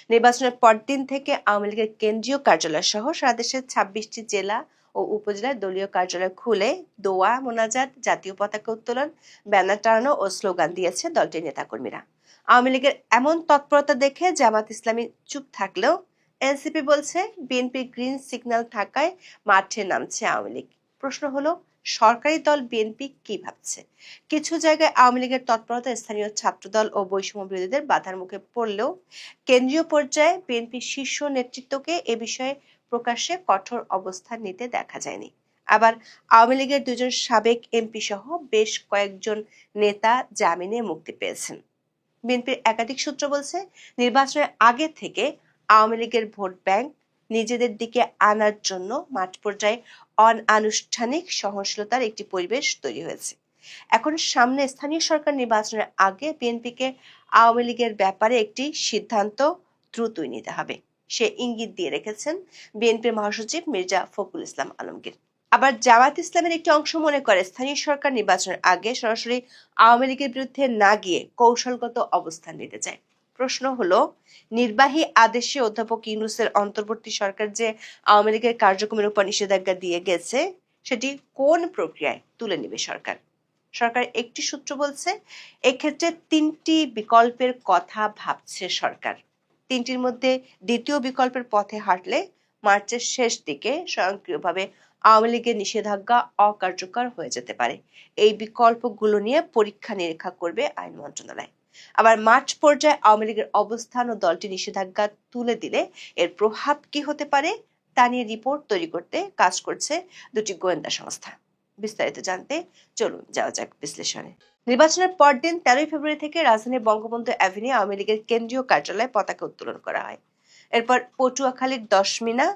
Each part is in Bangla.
নির্বাচনের পরদিন থেকে আওয়ামী লীগের কেন্দ্রীয় কার্যালয় সহ সারা দেশের 26টি জেলা ও উপজেলায় দলীয় কার্যালয় খুলে দোয়া মোনাজাত, জাতীয় পতাকা উত্তোলন, ব্যানার টানানো ও স্লোগান দিয়েছে দলটির নেতাকর্মীরা। আওয়ামী লীগের এমন তৎপরতা দেখে জামাত ইসলামী চুপ থাকলেও এনসিপি বলছে বিএনপির গ্রিন সিগন্যাল থাকায় মাঠে নামছে আওয়ামী লীগ। প্রশ্ন হলো, সরকারি দল বিএনপি কি ভাবছে? কিছু জায়গায় আওয়ামী লীগের তৎপরতা স্থানীয় ছাত্রদল ও বৈষম্য বিরোধীদের বাধার মুখে পড়লেও কেন্দ্রীয় পর্যায়ে বিএনপির শীর্ষ নেতৃত্বকে এ বিষয়ে প্রকাশ্যে কঠোর অবস্থান নিতে দেখা যায়নি। আবার আওয়ামী লীগের দুজন সাবেক এমপি সহ বেশ কয়েকজন নেতা জামিনে মুক্তি পেয়েছেন। বিএনপির একাধিক সূত্র বলছে, নির্বাচনের আগে থেকে আওয়ামী লীগের ভোট ব্যাংক নিজেদের দিকে আনার জন্য মাঠ পর্যায়ে অনানুষ্ঠানিক সহনশীলতার একটি পরিবেশ তৈরি হয়েছে। এখন সামনে স্থানীয় সরকার নির্বাচনের আগে বিএনপিকে আওয়ামী লীগের ব্যাপারে একটি সিদ্ধান্ত দ্রুতই নিতে হবে, সে ইঙ্গিত দিয়ে রেখেছেন বিএনপির মহাসচিব মির্জা ফখরুল ইসলাম আলমগীর। আবার জামায়াত ইসলামের একটি অংশ মনে করে স্থানীয় সরকার নির্বাচনের আগে সরাসরি আওয়ামী লীগের বিরুদ্ধে না গিয়ে কৌশলগত অবস্থান নিতে চায়। প্রশ্ন হলো, নির্বাহী আদেশে অধ্যাপক ইউনূসের অন্তর্বর্তী সরকার যে আওয়ামী লীগের কার্যক্রমের উপর নিষেধাজ্ঞা দিয়ে গেছে, সেটি কোন প্রক্রিয়ায় তুলে নেবে সরকার? সরকার একটি সূত্র বলছে, এক্ষেত্রে 3টি বিকল্পের কথা ভাবছে সরকার। 3টির মধ্যে দ্বিতীয় বিকল্পের পথে হাঁটলে মার্চের শেষ দিকে স্বয়ংক্রিয়ভাবে আওয়ামী লীগের নিষেধাজ্ঞা অকার্যকর হয়ে যেতে পারে। এই বিকল্পগুলো নিয়ে পরীক্ষা নিরীক্ষা করবে আইন মন্ত্রণালয়। আবার মার্চ পর্যায়ে আওয়ামী লীগের অবস্থান ও দলটি নিষেধাজ্ঞা তুলে দিলে এর প্রভাব কি হতে পারে তা নিয়ে রিপোর্ট তৈরি করতে কাজ করছে দুটি গোয়েন্দা সংস্থা। বিস্তারিত জানতে চলুন যাওয়া যাক বিশ্লেষণে। নির্বাচনের পরদিন 13 ফেব্রুয়ারি থেকে রাজধানীর বঙ্গবন্ধু অ্যাভিনিউ আওয়ামী লীগের কেন্দ্রীয় কার্যালয়ে পতাকা উত্তোলন করা হয়। এরপর পটুয়াখালীর দশমিনা,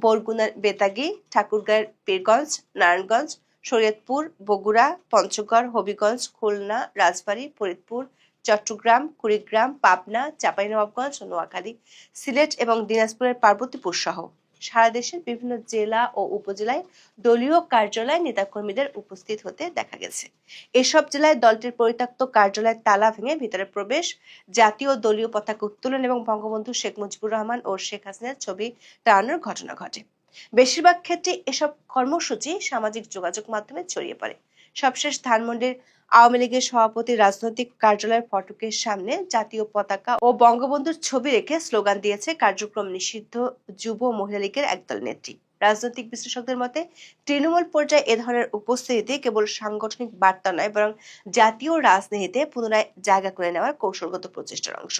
বরগুনার বেতাগী, ঠাকুরগাঁয়ের পীরগঞ্জ, নারায়ণগঞ্জ, শরীয়তপুর, বগুড়া, পঞ্চগড়, হবিগঞ্জ, খুলনা, রাজবাড়ী, ফরিদপুর, চট্টগ্রাম, কুড়িগ্রাম, পাবনা, চাঁপাইনবাবগঞ্জ, নোয়াখালী, সিলেট এবং দিনাজপুরের পার্বতীপুর সহ সারা দেশের বিভিন্ন জেলা ও উপজেলায় দলীয় কার্যালয়ে নেতাকর্মীদের উপস্থিত হতে দেখা গেছে। এসব জেলায় দলটির পরিত্যক্ত কার্যালয়ের তালা ভেঙে ভিতরে প্রবেশ, জাতীয় দলীয় পতাকা উত্তোলন এবং বঙ্গবন্ধু শেখ মুজিবুর রহমান ও শেখ হাসিনার ছবি টানানোর ঘটনা ঘটে। বেশিরভাগ ক্ষেত্রে এসব কর্মসূচি সামাজিক যোগাযোগ মাধ্যমে ছড়িয়ে পড়ে। সবশেষ ধানমন্ডির আওয়ামী লীগের সভাপতির রাজনৈতিক কার্যালয়ের ফটকের সামনে জাতীয় পতাকা ও বঙ্গবন্ধুর ছবি রেখে স্লোগান দিয়েছে কার্যক্রম নিষিদ্ধ যুব মহিলা লীগের একদল নেত্রী। রাজনৈতিক বিশ্লেষকদের মতে, তৃণমূল পর্যায়ে এ ধরনের উপস্থিতি কেবল সাংগঠনিক বার্তা নয়, বরং জাতীয় রাজনীতিতে পুনরায় জায়গা করে নেওয়ার কৌশলগত প্রচেষ্টার অংশ।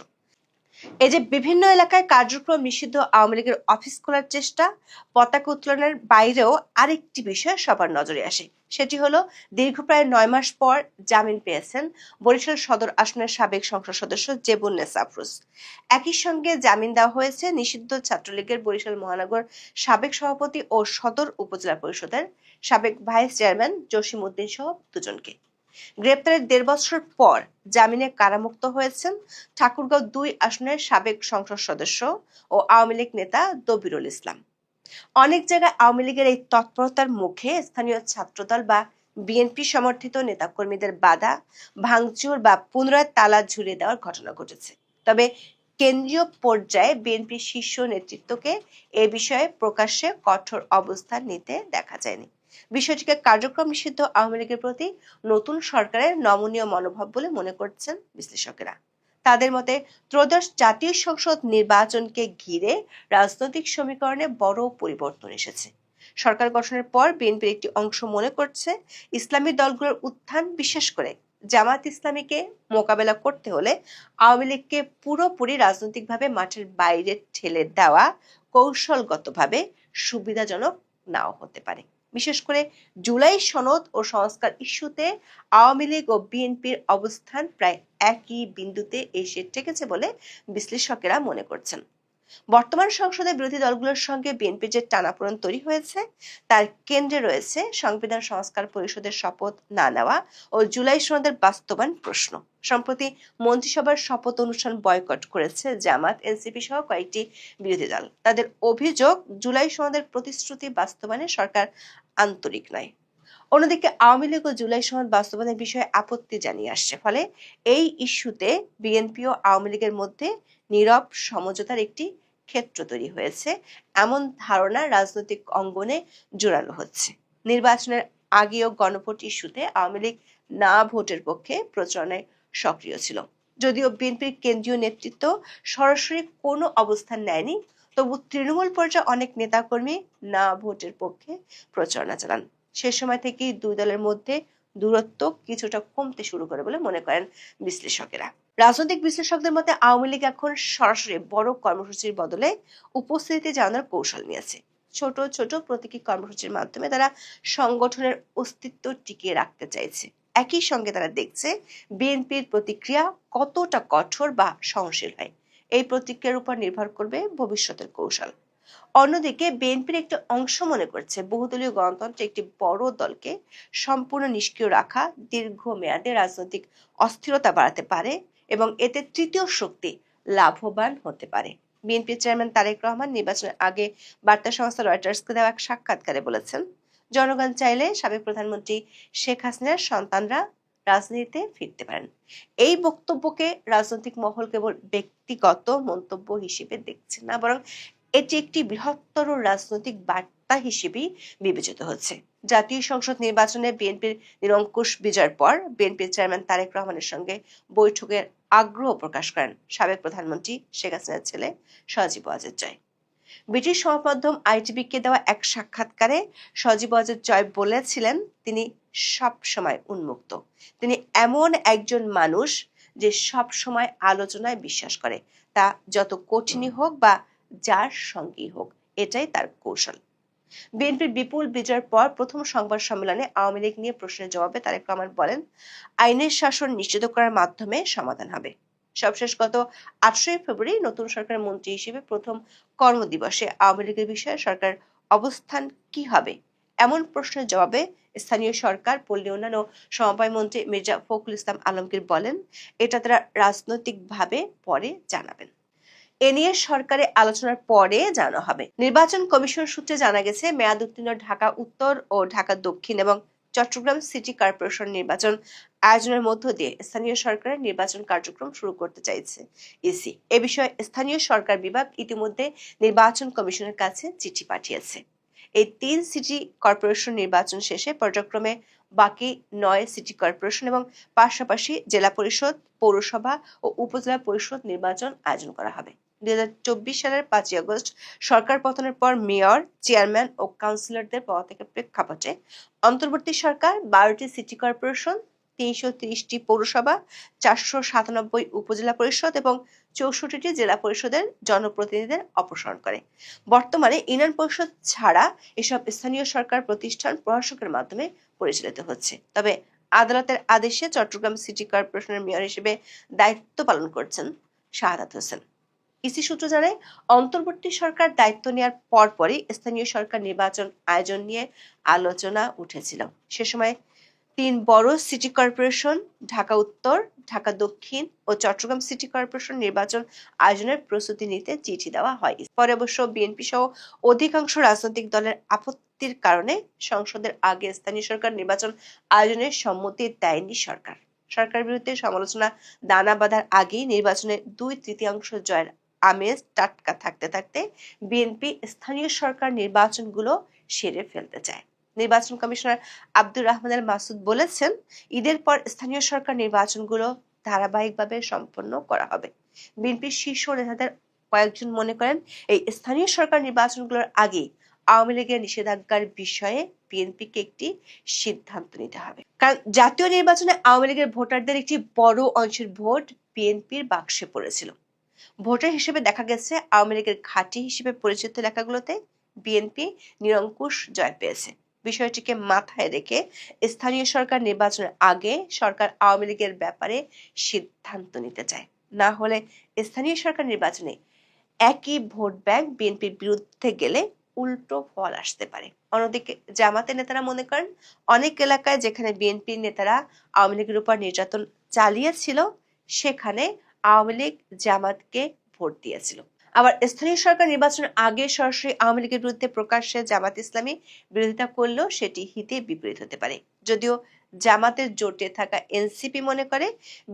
এই যে বিভিন্ন এলাকায় কার্যক্রম নিষিদ্ধ আওয়ামী লীগের অফিস খোলার চেষ্টা, পতাকা উত্তোলনের বাইরেও আরেকটি বিষয় সবার নজরে আসে। সেটি হলো, দীর্ঘ প্রায় 9 মাস পর জামিন পেয়েছেন বরিশাল সদর আসনের সাবেক সংসদ সদস্য জেবুন্নেসা আফরোজ। একই সঙ্গে জামিন দেওয়া হয়েছে নিষিদ্ধ ছাত্রলীগের বরিশাল মহানগর সাবেক সভাপতি ও সদর উপজেলা পরিষদের সাবেক ভাইস চেয়ারম্যান জসিম উদ্দিন সহ দুজনকে। গ্রেপ্তারের 1.5 বছর পর জামিনে কারামুক্ত হয়েছেন ঠাকুরগাঁও 2 আসনের সাবেক সংসদ সদস্য ও আওয়ামী লীগ নেতা দবিরুল ইসলাম। অনেক জায়গায় আওয়ামী লীগের এই তৎপরতার মুখে স্থানীয় ছাত্রদল বা বিএনপি সমর্থিত নেতাকর্মীদের বাধা, ভাঙচুর বা পুনরায় তালা ঝুলিয়ে দেওয়ার ঘটনা ঘটেছে। তবে কেন্দ্রীয় পর্যায়ে বিএনপির শীর্ষ নেতৃত্বকে এ বিষয়ে প্রকাশ্যে কঠোর অবস্থান নিতে দেখা যায়নি। বিষয়টিকে কার্যক্রম নিষিদ্ধ আওয়ামী লীগের প্রতি নতুন সরকারের নমনীয় মনোভাব বলে মনে করছেন বিশ্লেষকেরা। তাদের মতে, ত্রয়োদশ জাতীয় সংসদ নির্বাচনকে ঘিরে রাজনৈতিক সমীকরণে বড় পরিবর্তন এসেছে। সরকার গঠনের পর বিএনপির একটি অংশ মনে করছে ইসলামী দলগুলোর উত্থান, বিশেষ করে জামাত ইসলামীকে মোকাবেলা করতে হলে আওয়ামী লীগকে পুরোপুরি রাজনৈতিকভাবে মাঠের বাইরে ঠেলে দেওয়া কৌশলগতভাবে সুবিধাজনক নাও হতে পারে। বিশেষ করে জুলাই সনদ ও সংস্কার ইস্যুতে আওয়ামী লীগ ও বিএনপির অবস্থান প্রায় একই বিন্দুতে এসে ঠেকেছে বলে বিশ্লেষকেরা মনে করছেন। বর্তমান সংসদে বিরোধী দলগুলোর সঙ্গে বিএনপির যে টানাপোড়েন তৈরি হয়েছে, তার কেন্দ্রে রয়েছে সংবিধান সংস্কার পরিষদের শপথ না নেওয়া ও জুলাই সনদের বাস্তবায়ন প্রশ্ন। সম্প্রতি মন্ত্রিসভার শপথ অনুষ্ঠান বয়কট করেছে জামাত, এনসিপি সহ কয়েকটি বিরোধী দল। তাদের অভিযোগ, জুলাই সনদের প্রতিশ্রুতি বাস্তবায়নে সরকার আন্তরিক নয়। অন্যদিকে আওয়ামী লীগ ও জুলাই সনদ বাস্তবায়নের বিষয়ে আপত্তি জানিয়ে আসছে। ফলে এই ইস্যুতে বিএনপি ও আওয়ামী লীগের মধ্যে নীরব সমঝোতার একটি ক্ষেত্র তৈরি হয়েছে, এমন ধারণা রাজনৈতিক অঙ্গনে জোরালো হচ্ছে। নির্বাচনের আগেও গণভোট ইস্যুতে আওয়ামী লীগ না ভোটের পক্ষে প্রচারণায় সক্রিয় ছিল। যদিও বিএনপির কেন্দ্রীয় নেতৃত্ব সরাসরি কোনো অবস্থান নেয়নি, তবু তৃণমূল পর্যায়ে অনেক নেতাকর্মী না ভোটের পক্ষে প্রচারণা চালান। সে সময় থেকেই দুই দলের মধ্যে দূরত্ব কিছুটা কমতে শুরু করে বলে মনে করেন বিশ্লেষকেরা। রাজনৈতিক বিশ্লেষকদের মতে আওয়ামী লীগ এখন সরাসরি বড় কর্মসূচির বদলে উপস্থিতি জানানোর কৌশল নিয়েছে। ছোট ছোট প্রতীকী কর্মসূচির মাধ্যমে তারা সংগঠনের অস্তিত্ব টিকিয়ে রাখতে চাইছে। একই সঙ্গে তারা দেখছে বিএনপির প্রতিক্রিয়া কতটা কঠোর বা সহনশীল হয়। এই প্রতিক্রিয়ার উপর নির্ভর করবে ভবিষ্যতের কৌশল। অন্যদিকে বিএনপির একটি অংশ মনে করছে বহুদলীয় গণতন্ত্রে একটি বড় দলকে সম্পূর্ণ নিষ্ক্রিয় রাখা দীর্ঘমেয়াদে রাজনৈতিক অস্থিরতা বাড়াতে পারে এবং এতে তৃতীয় শক্তি লাভবান হতে পারে। বিএনপি চেয়ারম্যান তারেক রহমান নির্বাচনের আগে বার্তা সংস্থা রয়টার্সকে দেওয়া এক সাক্ষাৎকারে বলেছেন, জনগণ চাইলে সাবেক প্রধানমন্ত্রী শেখ হাসিনার সন্তানরা রাজনীতিতে ফিরতে পারেন। এই বক্তব্যকে রাজনৈতিক মহল কেবল ব্যক্তিগত মন্তব্য হিসেবে দেখছে না, বরং এটি একটি বৃহত্তর রাজনৈতিক বার্তা হিসেবেই বিবেচিত হচ্ছে। জাতীয় সংসদ নির্বাচনে বিএনপির নিরঙ্কুশ বিজয়ের পর বিএনপির চেয়ারম্যান তারেক রহমানের সঙ্গে বৈঠকের আগ্রহ প্রকাশ করেন সাবেক প্রধানমন্ত্রী শেখ হাসিনার ছেলে সজীব ওয়াজেদ জয়। ব্রিটিশ সংবাদমাধ্যম আইটিভিকে দেওয়া এক সাক্ষাৎকারে সজীব ওয়াজেদ জয় বলেছিলেন, তিনি সব সময় উন্মুক্ত। তিনি এমন একজন মানুষ যে সব সময় আলোচনায় বিশ্বাস করে, তা যত কঠিনই হোক বা যার সঙ্গেই হোক, এটাই তার কৌশল। বিএনপির বিপুল বিজয়ের পর প্রথম সংবাদ সম্মেলনে আওয়ামী লীগ নিয়ে প্রশ্নের জবাবে তারেক রহমান বলেন, আইনের শাসন নিশ্চিত করার মাধ্যমে সমাধান হবে। সবশেষ গত ৮ই ফেব্রুয়ারি নতুন সরকারের মন্ত্রী হিসেবে প্রথম কর্মদিবসে আওয়ামী লীগের বিষয়ে সরকার অবস্থান কি হবে এমন প্রশ্নের জবাবে স্থানীয় সরকার, পল্লী উন্নয়ন ও সমবায় মন্ত্রী মির্জা ফখরুল ইসলাম আলমগীর বলেন, এটা তারা রাজনৈতিকভাবে পরে জানাবেন। এ নিয়ে সরকারে আলোচনার পরে জানা হবে। নির্বাচন কমিশন সূত্রে জানা গেছে, মেয়াদ উত্তীর্ণ ঢাকা উত্তর ও ঢাকা দক্ষিণ এবং চট্টগ্রাম সিটি কর্পোরেশন নির্বাচন আয়োজনের মধ্য দিয়ে স্থানীয় সরকারের নির্বাচন কার্যক্রম শুরু করতে চাইছে ইসি। এ বিষয়ে স্থানীয় সরকার বিভাগ ইতিমধ্যে নির্বাচন কমিশনের কাছে চিঠি পাঠিয়েছে। এই ৩ সিটি কর্পোরেশন নির্বাচন শেষে পর্যায়ক্রমে বাকি ৯ সিটি কর্পোরেশন এবং পাশাপাশি জেলা পরিষদ, পৌরসভা ও উপজেলা পরিষদ নির্বাচন আয়োজন করা হবে। ২০২৪ সালের ৫ই আগস্ট সরকার পতনের পর মেয়র, চেয়ারম্যান ও কাউন্সিলরদের পদত্যাগের প্রেক্ষাপটে অন্তর্বর্তী সরকার ১২টি সিটি কর্পোরেশন, ৩৩০টি পৌরসভা, ৪৯৭ উপজেলা পরিষদ এবং ৬৪টি জেলা পরিষদের জনপ্রতিনিধিদের অপসারণ করে। বর্তমানে ইউনিয়ন পরিষদ ছাড়া এসব স্থানীয় সরকার প্রতিষ্ঠান প্রশাসকের মাধ্যমে পরিচালিত হচ্ছে। তবে আদালতের আদেশে চট্টগ্রাম সিটি কর্পোরেশনের মেয়র হিসেবে দায়িত্ব পালন করছেন শাহাদাত হোসেন। ইসি সূত্র জানায়, অন্তর্বর্তী সরকার দায়িত্ব নেওয়ার পরপরই স্থানীয় সরকার নির্বাচন আয়োজন নিয়ে আলোচনা উঠেছিল। সে সময় ৩ বড় সিটি কর্পোরেশন ঢাকা উত্তর, ঢাকা দক্ষিণ ও চট্টগ্রাম সিটি কর্পোরেশন নির্বাচন আয়োজনের প্রস্তুতি নিতে চিঠি দেওয়া হয়। পরে অবশ্য বিএনপি সহ অধিকাংশ রাজনৈতিক দলের আপত্তির কারণে সংসদের আগে স্থানীয় সরকার নির্বাচন আয়োজনের সম্মতি দেয়নি সরকার। সরকারের বিরুদ্ধে সমালোচনা দানা বাঁধার আগেই নির্বাচনে ২/৩ জয়ের আমেজ টাটকা থাকতে থাকতে বিএনপি স্থানীয় সরকার নির্বাচনগুলো সেরে ফেলতে চায়। নির্বাচন কমিশনার আব্দুর রহমান আল মাসুদ বলেছেন, ঈদের পর স্থানীয় সরকার নির্বাচনগুলো ধারাবাহিকভাবে সম্পন্ন করা হবে। বিএনপির শীর্ষ নেতাদের কয়েকজন মনে করেন, এই স্থানীয় সরকার নির্বাচনগুলোর আগে আওয়ামী লীগের নিষেধাজ্ঞার বিষয়ে বিএনপিকে একটি সিদ্ধান্ত নিতে হবে। কারণ জাতীয় নির্বাচনে আওয়ামী লীগের ভোটারদের একটি বড় অংশের ভোট বিএনপির বাক্সে পড়েছিল। ভোটার হিসেবে দেখা গেছে, আওয়ামী লীগের ঘাঁটি হিসেবে পরিচিত এলাকাগুলোতে বিএনপি নিরঙ্কুশ জয় পেয়েছে। বিষয়টিকে মাথায় রেখে স্থানীয় সরকার নির্বাচনের আগে সরকার আওয়ামী লীগের ব্যাপারে সিদ্ধান্ত নিতে চায়। না হলে স্থানীয় সরকার নির্বাচনে একই ভোট ব্যাংক বিএনপির বিরুদ্ধে গেলে উল্টো ফল আসতে পারে। অন্যদিকে জামাতের নেতারা মনে করেন, অনেক এলাকায় যেখানে বিএনপির নেতারা আওয়ামী লীগের উপর নির্যাতন চালিয়েছিল, সেখানে আওয়ামী লীগ জামাতকে ভোট দিয়েছিল। আবার স্থানীয় সরকার নির্বাচনের আগে সরাসরি আওয়ামী লীগের বিরুদ্ধে প্রকাশ্যে জামাত ইসলামী বিরোধিতা করলেও সেটি হিতে বিপরীত হতে পারে। যদিও জামাতের জোটে থাকা এনসিপি মনে করে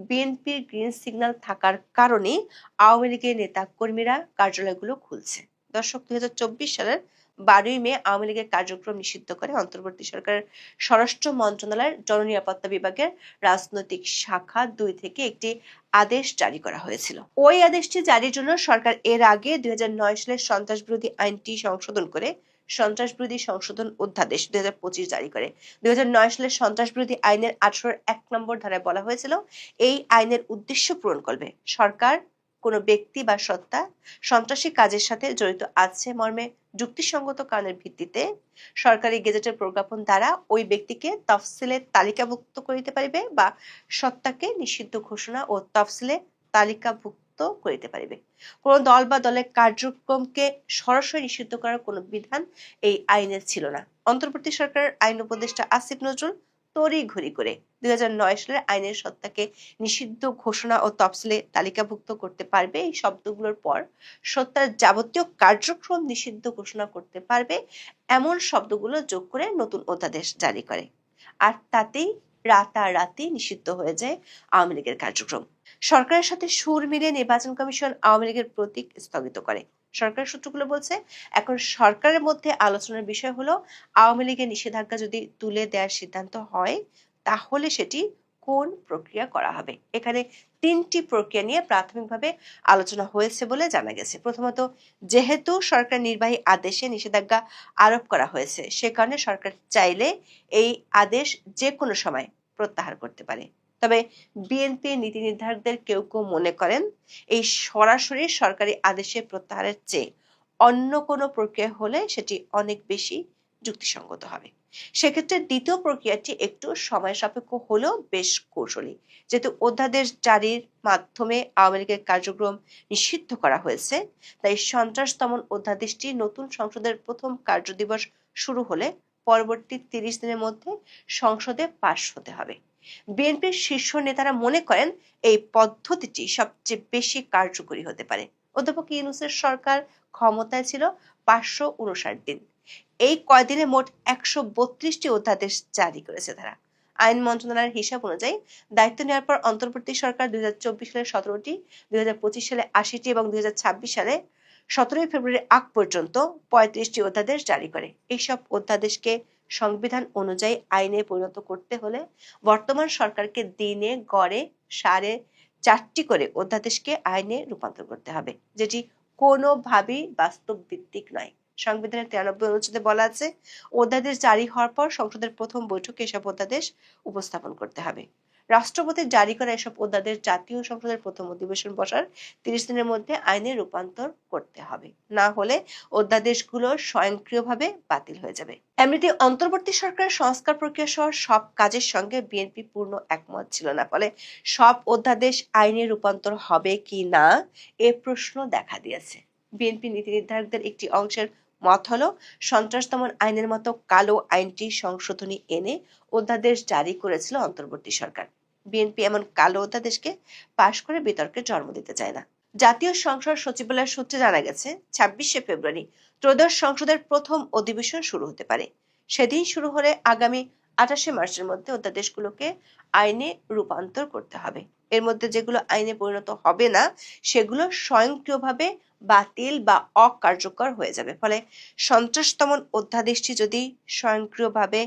বিএনপির গ্রিন সিগন্যাল থাকার কারণেই আওয়ামী লীগের নেতা কর্মীরা কার্যালয়গুলো খুলছে। দর্শক, 2024 সালের 12ই মে আওয়ামী লীগের কার্যক্রম নিষিদ্ধ করে অন্তর্বর্তী সরকারের স্বরাষ্ট্র মন্ত্রণালয়ের জননিরাপত্তা বিভাগের রাজনৈতিক শাখা 2 থেকে একটি আদেশ জারি করা হয়েছিল। ওই আদেশটি জারির জন্য সরকার এর আগে 2009 সালের সন্ত্রাসবিরোধী আইনটি সংশোধন করে সন্ত্রাসবিরোধী সংশোধন অধ্যাদেশ 2025 জারি করে। 2009 সালের সন্ত্রাসবিরোধী আইনের 18-1 নম্বর ধারায় বলা হয়েছিল, এই আইনের উদ্দেশ্য পূরণ করবে সরকার কোনো ব্যক্তি বা সত্তা সন্ত্রাসী কাজের সাথে জড়িত আছে মর্মে যুক্তিসঙ্গত কারণের ভিত্তিতে সরকারি গেজেটের প্রজ্ঞাপন দ্বারা ওই ব্যক্তিকে তফসিলে তালিকাভুক্ত করিতে পারিবে বা সত্তাকে নিষিদ্ধ ঘোষণা ও তফসিলে তালিকাভুক্ত করিতে পারিবে। কোন দল বা দলের কার্যক্রমকে সরাসরি নিষিদ্ধ করার কোনো বিধান এই আইনের ছিল না। অন্তর্বর্তী সরকারের আইন উপদেষ্টা আসিফ নজরুল তড়িঘড়ি করে 2009 সালের আইনের সত্তাকে নিষিদ্ধ ঘোষণা ও তফসিলে তালিকাভুক্ত করতে পারবে এই শব্দগুলোর পর সত্তার যাবতীয় কার্যক্রম নিষিদ্ধ ঘোষণা করতে পারবে এমন শব্দগুলো যোগ করে নতুন অধ্যাদেশ জারি করে। আর তাতেই রাতারাতি নিষিদ্ধ হয়ে যায় আওয়ামী লীগের কার্যক্রম। সরকারের সাথে সুর মিলিয়ে নির্বাচন কমিশন আওয়ামী লীগের প্রতীক স্থগিত করে। সরকারের সূত্রগুলো বলছে, এখন সরকারের মধ্যে আলোচনার বিষয় হলো আওয়ামী লীগের নিষেধাজ্ঞা যদি তুলে দেওয়ার সিদ্ধান্ত হয় তাহলে সেটি কোন প্রক্রিয়া করা হবে। এখানে 3টি প্রক্রিয়া নিয়ে প্রাথমিকভাবে আলোচনা হয়েছে বলে জানা গেছে। প্রথমত, যেহেতু সরকার নির্বাহী আদেশে নিষেধাজ্ঞা আরোপ করা হয়েছে, সে কারণে সরকার চাইলে এই আদেশ যে কোনো সময় প্রত্যাহার করতে পারে। তবে বিএনপি নীতি নির্ধারকদের কেউ কেউ মনে করেন এই সরাসরি সরকারি আদেশে প্রত্যাহারের চেয়ে অন্য কোনো প্রক্রিয়া হলে সেটি অনেক বেশি যুক্তিসঙ্গত হবে। সেক্ষেত্রে দ্বিতীয় প্রক্রিয়াটি একটু সময় সাপেক্ষ হলেও বেশ কৌশলী। যেহেতু অধ্যাদেশ জারির মাধ্যমে আওয়ামী লীগের কার্যক্রম নিষিদ্ধ করা হয়েছে, তাই সন্ত্রাস দমন অধ্যাদেশটি নতুন সংসদের প্রথম কার্যদিবস শুরু হলে পরবর্তী 30 দিনের মধ্যে সংসদে পাশ হতে হবে। বিএনপির শীর্ষ নেতারা মনে করেন এই পদ্ধতিটি সবচেয়ে বেশি কার্যকরী হতে পারে। অধ্যাপক ইউনূসের সরকার ক্ষমতায় ছিল 559 দিন। এই কয়দিনে মোট 132টি অধ্যাদেশ জারি করেছে তারা। আইন মন্ত্রণালয়ের হিসাব অনুযায়ী দায়িত্ব নেওয়ার পর অন্তর্বর্তী সরকার 2024 সালে 17টি, 2025 সালে 80টি এবং 2026 সালে 17 ফেব্রুয়ারি আগ পর্যন্ত 35টি অধ্যাদেশ জারি করে। এইসব অধ্যাদেশকে সংবিধান অনুযায়ী আইনে পরিণত করতে হলে বর্তমান সরকারকে দিনে গড়ে 4.5টি করে অধ্যাদেশকে আইনে রূপান্তর করতে হবে, যেটি কোনোভাবেই বাস্তব ভিত্তিক নয়। সংবিধানের 93 অনুচ্ছেদে বলা আছে, অধ্যাদেশ জারি হওয়ার পর সংসদের প্রথম বৈঠকে এসব অধ্যাদেশ উপস্থাপন করতে হবে। রাষ্ট্রপতি জারি করা এসব অধ্যাদেশ জাতীয় সংসদের প্রথম অধিবেশন বসার 30 দিনের মধ্যে আইনে রূপান্তর করতে হবে, না হলে অধ্যাদেশগুলো স্বয়ংক্রিয়ভাবে বাতিল হয়ে যাবে। এমনিতে অন্তর্বর্তী সরকারের সংস্কার প্রক্রিয়া সহ সব কাজের সঙ্গে বিএনপি পূর্ণ একমত ছিল না, ফলে সব অধ্যাদেশ আইনে রূপান্তর হবে কি না এ প্রশ্ন দেখা দিয়েছে। বিএনপি নীতি নির্ধারকদের একটি অংশের মত হলো, সন্ত্রাস দমন আইনের মতো কালো আইনটি সংশোধনী এনে অধ্যাদেশ জারি করেছিল অন্তর্বর্তী সরকার। বিএনপি এমন কালো অধ্যাদেশকে পাশ করে বিতর্কের জন্ম দিতে চায় না। জাতীয় সংসদ সচিবালয়ের সূত্রে জানা গেছে, 26শে ফেব্রুয়ারি ত্রয়োদশ সংসদের প্রথম অধিবেশন শুরু হতে পারে। সেদিন শুরু হলে আগামী 28শে মার্চের মধ্যে অধ্যাদেশগুলোকে আইনে রূপান্তর করতে হবে। এর মধ্যে যেগুলো আইনে পরিণত হবে না সেগুলো স্বয়ংক্রিয়ভাবে বাতিল বা অকার্যকর হয়ে যাবে। ফলে সন্ত্রাস দমন অধ্যাদেশটি যদি স্বয়ংক্রিয়ভাবে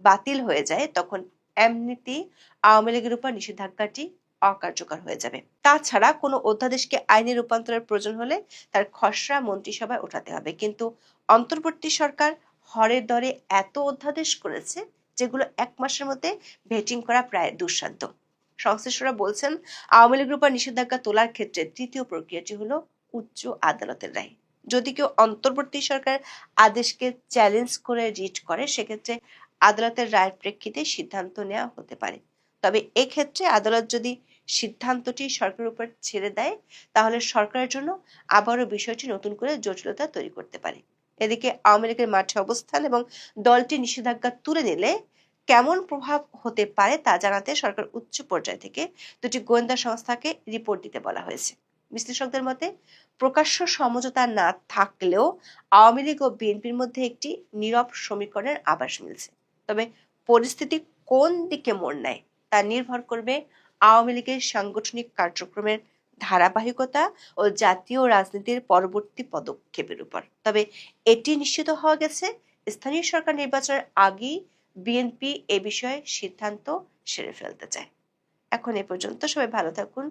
বাতিল হয়ে যায় তখন এমনিতেই আওয়ামী লীগের উপর নিষেধাজ্ঞাটি অকার্যকর হয়ে যাবে। তাছাড়া কোনো অধ্যাদেশকে আইনে রূপান্তরের প্রয়োজন হলে তার খসড়া মন্ত্রিসভায় ওঠাতে হবে, কিন্তু অন্তর্বর্তী সরকার হরে দরে এত অধ্যাদেশ করেছে যেগুলো 1 মাসের মধ্যে ভেটিং করা প্রায় দুঃসাধ্য। সংশ্লিষ্টরা বলছেন, আওয়ামী লীগের উপর নিষেধাজ্ঞা তোলার ক্ষেত্রে তৃতীয় প্রক্রিয়াটি হলো উচ্চ আদালতের রায়। যদি কেউ অন্তর্বর্তী সরকার আদেশকে চ্যালেঞ্জ করে রিট করে, সেক্ষেত্রে আদালতের রায়ের প্রেক্ষিতে সিদ্ধান্ত নেওয়া হতে পারে। তবে এক্ষেত্রে আদালত যদি সিদ্ধান্তটি সরকারের উপর ছেড়ে দেয় তাহলে সরকারের জন্য আবারও বিষয়টি নতুন করে জটিলতা তৈরি করতে পারে। এদিকে আওয়ামী লীগের মাঠে অবস্থান এবং দলটি নিষেধাজ্ঞা তুলে নিলে কেমন প্রভাব হতে পারে তা জানাতে সরকার উচ্চ পর্যায় থেকে 2টি গোয়েন্দা সংস্থাকে রিপোর্ট দিতে বলা হয়েছে। বিশ্লেষকদের মতে, প্রকাশ্য সমঝোতা না থাকলেও আওয়ামী লীগ ও বিএনপির মধ্যে একটি নীরব সমীকরণের আভাস মিলছে। তবে পরিস্থিতি কোন দিকে মোড় নেয় তা নির্ভর করবে আওয়ামী লীগের সাংগঠনিক কার্যক্রমের ধারাবাহিকতা ও জাতীয় রাজনীতির পরবর্তী পদক্ষেপের উপর। তবে এটি নিশ্চিত হওয়া গেছে, স্থানীয় সরকার নির্বাচনের আগেই বিএনপি এ বিষয়ে সিদ্ধান্ত সেরে ফেলতে চায়। এখন এ পর্যন্ত, সবাই ভালো থাকুন।